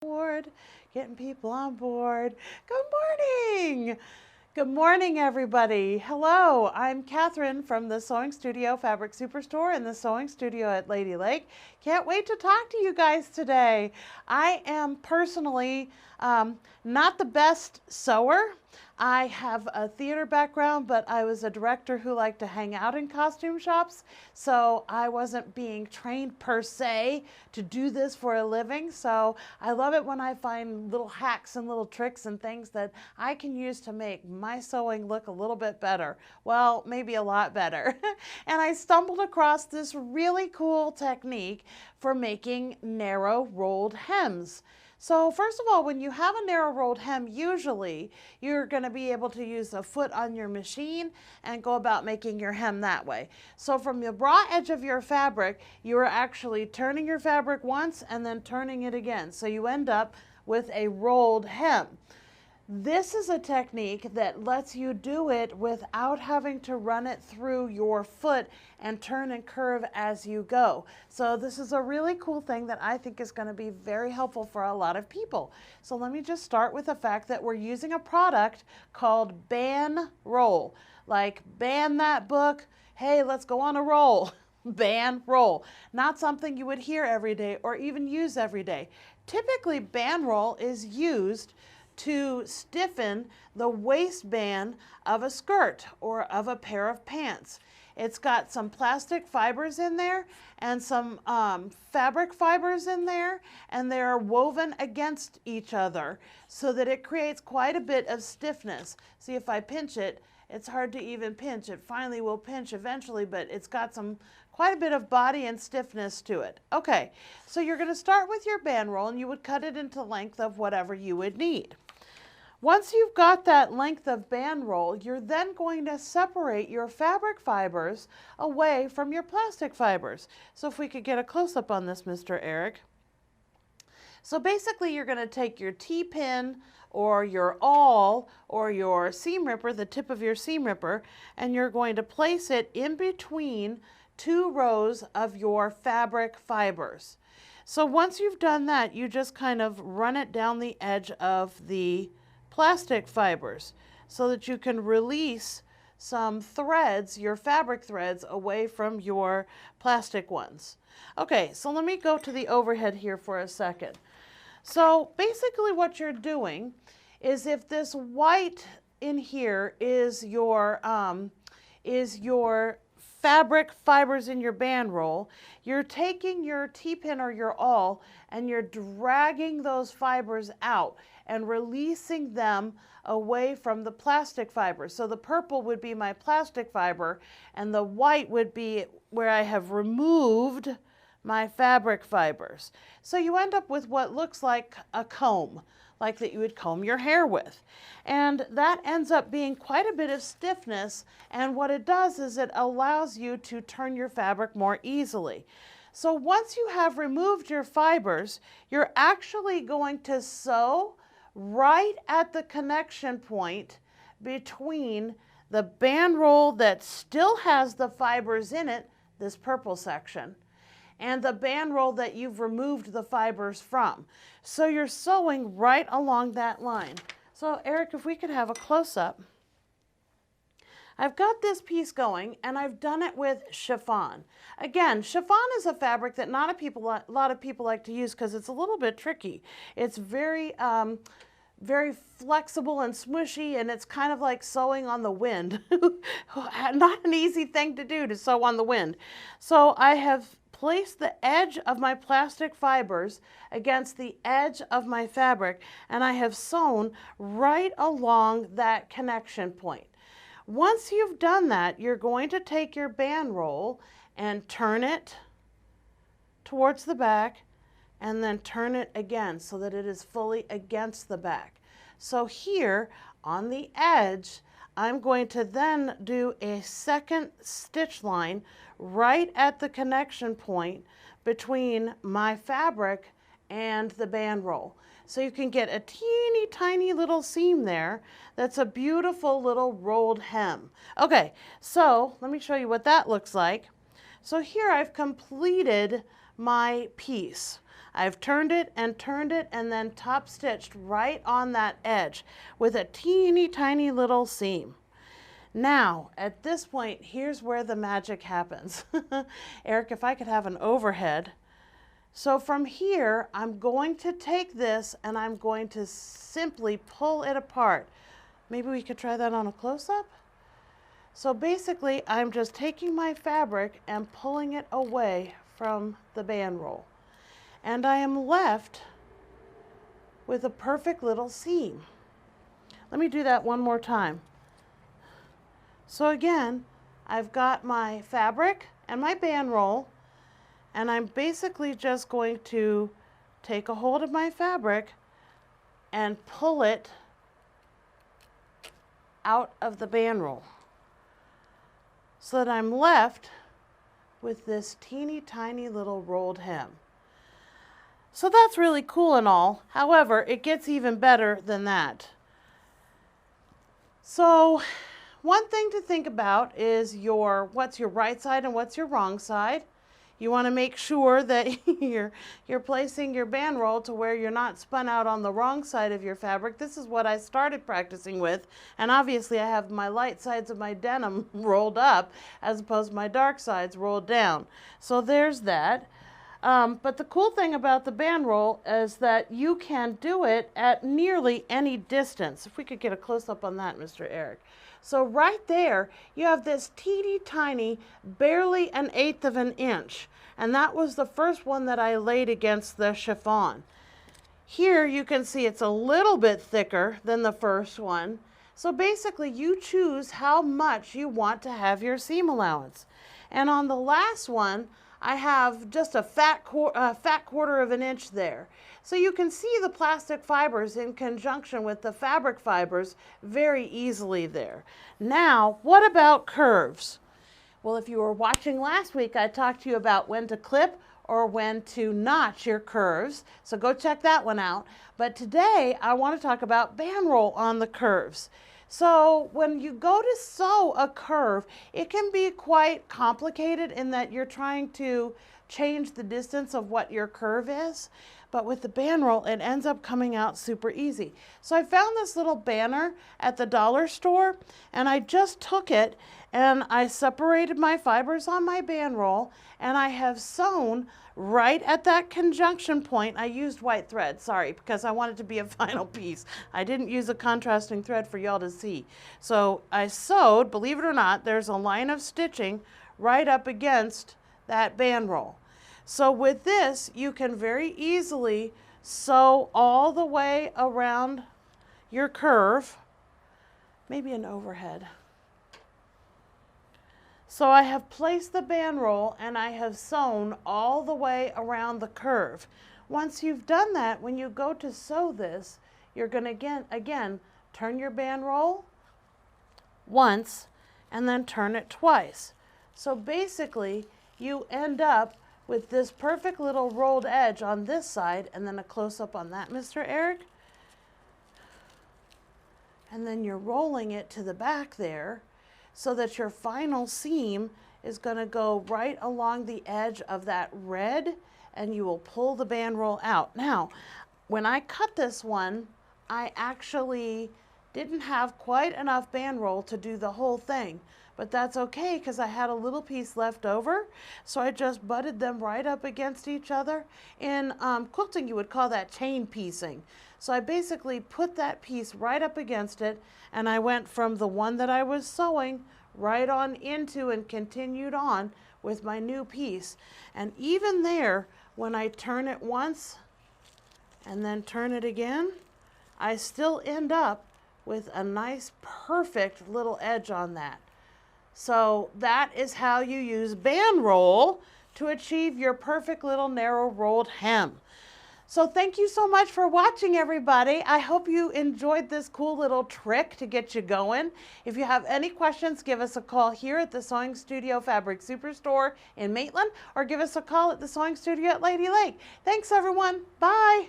board, getting people on board. Good morning. Good morning, everybody. Hello, I'm Catherine from the Sewing Studio Fabric Superstore in the Sewing Studio at Lady Lake. Can't wait to talk to you guys today. I am personally not the best sewer. I have a theater background, but I was a director who liked to hang out in costume shops, so I wasn't being trained per se to do this for a living. So I love it when I find little hacks and little tricks and things that I can use to make my sewing look a little bit better. Well, maybe a lot better. And I stumbled across this really cool technique for making narrow rolled hems. So first of all, when you have a narrow rolled hem, usually you're going to be able to use a foot on your machine and go about making your hem that way. So from the raw edge of your fabric, you are actually turning your fabric once and then turning it again. So you end up with a rolled hem. This is a technique that lets you do it without having to run it through your foot and turn and curve as you go. So this is a really cool thing that I think is going to be very helpful for a lot of people. So let me just start with the fact that we're using a product called BanRoll. Like ban that book, hey, let's go on a roll. BanRoll. Not something you would hear every day or even use every day. Typically, BanRoll is used to stiffen the waistband of a skirt or of a pair of pants. It's got some plastic fibers in there and some fabric fibers in there, and they're woven against each other so that it creates quite a bit of stiffness. See, if I pinch it, it's hard to even pinch. It finally will pinch eventually, but it's got quite a bit of body and stiffness to it. Okay, so you're going to start with your BanRoll, and you would cut it into length of whatever you would need. Once you've got that length of BanRoll, you're then going to separate your fabric fibers away from your plastic fibers. So if we could get a close-up on this, Mr. Eric. So basically you're going to take your T-pin or your awl or your seam ripper, the tip of your seam ripper, and you're going to place it in between two rows of your fabric fibers. So once you've done that, you just kind of run it down the edge of the plastic fibers so that you can release some threads, your fabric threads, away from your plastic ones. Okay, so let me go to the overhead here for a second. So basically what you're doing is, if this white in here is your fabric fibers in your BanRoll, you're taking your T-pin or your awl and you're dragging those fibers out and releasing them away from the plastic fibers. So the purple would be my plastic fiber and the white would be where I have removed my fabric fibers. So you end up with what looks like a comb, like that you would comb your hair with. And that ends up being quite a bit of stiffness, and what it does is it allows you to turn your fabric more easily. So once you have removed your fibers, you're actually going to sew right at the connection point between the BanRoll that still has the fibers in it, this purple section, and the BanRoll that you've removed the fibers from. So you're sewing right along that line. So Eric, if we could have a close-up. I've got this piece going and I've done it with chiffon. Again, chiffon is a fabric that not a lot of people like to use because it's a little bit tricky. It's very flexible and smushy, and it's kind of like sewing on the wind. Not an easy thing to do, to sew on the wind. So I have placed the edge of my plastic fibers against the edge of my fabric, and I have sewn right along that connection point. Once you've done that, you're going to take your BanRoll and turn it towards the back and then turn it again so that it is fully against the back. So here on the edge, I'm going to then do a second stitch line right at the connection point between my fabric and the BanRoll. So you can get a teeny tiny little seam there. That's a beautiful little rolled hem. Okay, so let me show you what that looks like. So here I've completed my piece. I've turned it and then top stitched right on that edge with a teeny tiny little seam. Now, at this point, here's where the magic happens. Eric, if I could have an overhead. So from here, I'm going to take this and I'm going to simply pull it apart. Maybe we could try that on a close-up? So basically, I'm just taking my fabric and pulling it away from the BanRoll. And I am left with a perfect little seam. Let me do that one more time. So again, I've got my fabric and my BanRoll, and I'm basically just going to take a hold of my fabric and pull it out of the BanRoll so that I'm left with this teeny tiny little rolled hem. So that's really cool and all. However, it gets even better than that. So one thing to think about is what's your right side and what's your wrong side. You want to make sure that you're placing your BanRoll to where you're not spun out on the wrong side of your fabric. This is what I started practicing with, and obviously I have my light sides of my denim rolled up as opposed to my dark sides rolled down. So there's that. But the cool thing about the BanRoll is that you can do it at nearly any distance. If we could get a close-up on that, Mr. Eric. So right there, you have this teeny tiny, barely 1/8 of an inch. And that was the first one that I laid against the chiffon. Here you can see it's a little bit thicker than the first one. So basically you choose how much you want to have your seam allowance. And on the last one, I have just a fat 1/4 of an inch there. So you can see the plastic fibers in conjunction with the fabric fibers very easily there. Now, what about curves? Well, if you were watching last week, I talked to you about when to clip or when to notch your curves. So go check that one out. But today, I want to talk about BanRoll on the curves. So when you go to sew a curve, it can be quite complicated in that you're trying to change the distance of what your curve is. But with the BanRoll, it ends up coming out super easy. So I found this little banner at the dollar store, and I just took it and I separated my fibers on my BanRoll, and I have sewn right at that conjunction point. I used white thread, sorry, because I wanted it to be a final piece. I didn't use a contrasting thread for y'all to see. So I sewed, believe it or not, there's a line of stitching right up against that BanRoll. So with this, you can very easily sew all the way around your curve, maybe an overhead. So I have placed the BanRoll and I have sewn all the way around the curve. Once you've done that, when you go to sew this, you're going to again turn your BanRoll once and then turn it twice. So basically, you end up with this perfect little rolled edge on this side, and then a close-up on that, Mr. Eric. And then you're rolling it to the back there so that your final seam is going to go right along the edge of that red, and you will pull the BanRoll out. Now, when I cut this one, I actually didn't have quite enough BanRoll to do the whole thing. But that's okay because I had a little piece left over, so I just butted them right up against each other. In quilting, you would call that chain piecing. So I basically put that piece right up against it, and I went from the one that I was sewing right on into and continued on with my new piece. And even there, when I turn it once and then turn it again, I still end up with a nice, perfect little edge on that. So that is how you use BanRoll to achieve your perfect little narrow rolled hem. So thank you so much for watching, everybody. I hope you enjoyed this cool little trick to get you going. If you have any questions, give us a call here at the Sewing Studio Fabric Superstore in Maitland, or give us a call at the Sewing Studio at Lady Lake. Thanks, everyone. Bye.